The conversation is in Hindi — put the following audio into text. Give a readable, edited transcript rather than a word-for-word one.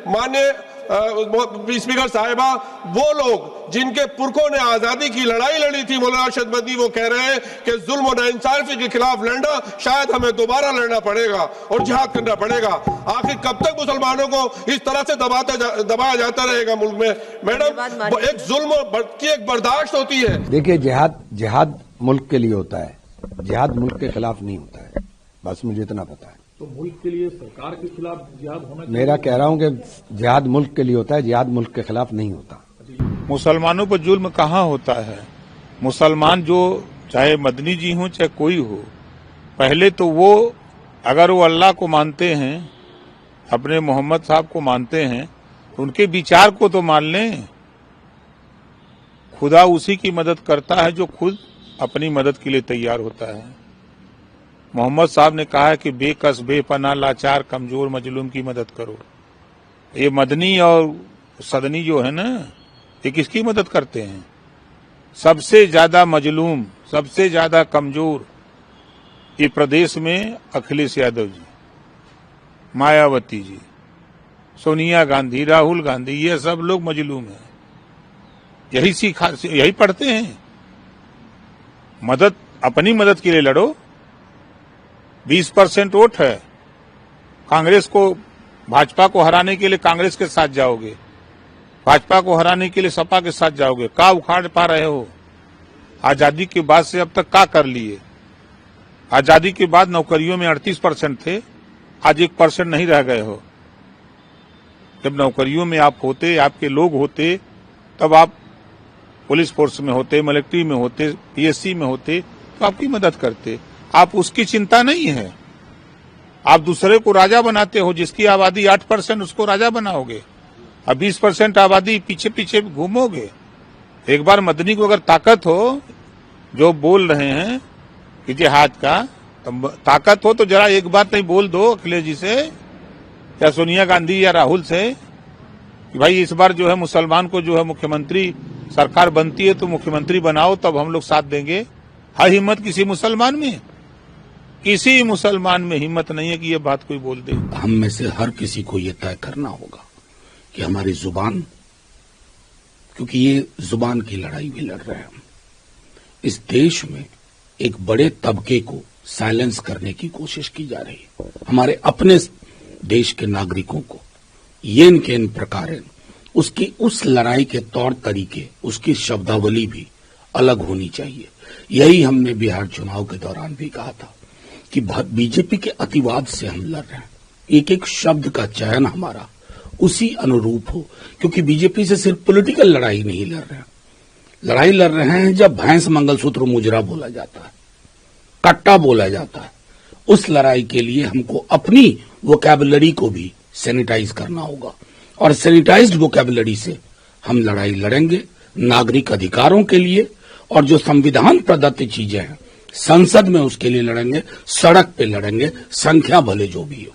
माननीय स्पीकर साहिबा, वो लोग जिनके पुरखों ने आजादी की लड़ाई लड़ी थी, मौलाना अरशद मदनी, वो कह रहे हैं कि जुल्म और नाइंसाफी के खिलाफ लड़ना शायद हमें दोबारा लड़ना पड़ेगा और जिहाद करना पड़ेगा। आखिर कब तक मुसलमानों को इस तरह से दबाया जाता रहेगा मुल्क में? मैडम, एक जुल्म की एक बर्दाश्त होती है। देखिए, जिहाद मुल्क के लिए होता है, जिहाद मुल्क के खिलाफ नहीं होता है, बस मुझे इतना पता है। तो मुल्क के लिए सरकार के खिलाफ जिहाद होना चाहिए। मेरा कह रहा हूं कि जिहाद मुल्क के लिए होता है, जिहाद मुल्क के खिलाफ नहीं होता। मुसलमानों पर जुल्म कहाँ होता है? मुसलमान जो चाहे मदनी जी हो चाहे कोई हो, पहले तो वो अगर वो अल्लाह को मानते हैं, अपने मोहम्मद साहब को मानते हैं, उनके विचार को तो मान लें। खुदा उसी की मदद करता है जो खुद अपनी मदद के लिए तैयार होता है। मोहम्मद साहब ने कहा है कि बेकस, बेपनाह, लाचार, कमजोर, मजलूम की मदद करो। ये मदनी और सदनी जो है ना, ये किसकी मदद करते हैं? सबसे ज्यादा मजलूम, सबसे ज्यादा कमजोर ये प्रदेश में अखिलेश यादव जी, मायावती जी, सोनिया गांधी, राहुल गांधी, ये सब लोग मजलूम हैं। यही पढ़ते हैं। मदद, अपनी मदद के लिए लड़ो। 20% वोट है। कांग्रेस को, भाजपा को हराने के लिए कांग्रेस के साथ जाओगे, भाजपा को हराने के लिए सपा के साथ जाओगे। का उखाड़ पा रहे हो? आजादी के बाद से अब तक का कर लिए? आजादी के बाद नौकरियों में 38% थे, आज 1% नहीं रह गए हो। जब नौकरियों में आप होते, आपके लोग होते, तब आप पुलिस फोर्स में होते, मिलिट्री में होते, पीएससी में होते, तो आपकी मदद करते। आप उसकी चिंता नहीं है। आप दूसरे को राजा बनाते हो। जिसकी आबादी 8%, उसको राजा बनाओगे। अब 20% आबादी पीछे पीछे घूमोगे। एक बार मदनी को अगर ताकत हो, जो बोल रहे हैं कि जिहाद का ताकत हो, तो जरा एक बात नहीं बोल दो अखिलेश जी से या सोनिया गांधी या राहुल से कि भाई इस बार जो है मुसलमान को जो है मुख्यमंत्री सरकार बनती है तो मुख्यमंत्री बनाओ, तब हम लोग साथ देंगे। है हिम्मत किसी मुसलमान में? किसी मुसलमान में हिम्मत नहीं है कि ये बात कोई बोल दे। हम में से हर किसी को ये तय करना होगा कि हमारी जुबान, क्योंकि ये जुबान की लड़ाई भी लड़ रहे हैं हम, इस देश में एक बड़े तबके को साइलेंस करने की कोशिश की जा रही है। हमारे अपने देश के नागरिकों को येन के इन प्रकार उसकी उस लड़ाई के तौर तरीके, उसकी शब्दावली भी अलग होनी चाहिए। यही हमने बिहार चुनाव के दौरान भी कहा था कि बीजेपी के अतिवाद से हम लड़ रहे हैं। एक एक शब्द का चयन हमारा उसी अनुरूप हो, क्योंकि बीजेपी से सिर्फ पॉलिटिकल लड़ाई नहीं लड़ रहे हैं। लड़ाई लड़ रहे हैं जब भैंस मंगलसूत्र मुजरा बोला जाता है, कट्टा बोला जाता है। उस लड़ाई के लिए हमको अपनी वोकैबुलरी को भी सैनिटाइज करना होगा, और सैनिटाइज्ड वोकैबुलरी से हम लड़ाई लड़ेंगे नागरिक अधिकारों के लिए, और जो संविधान प्रदत्त चीजें हैं संसद में उसके लिए लड़ेंगे, सड़क पे लड़ेंगे, संख्या भले जो भी हो।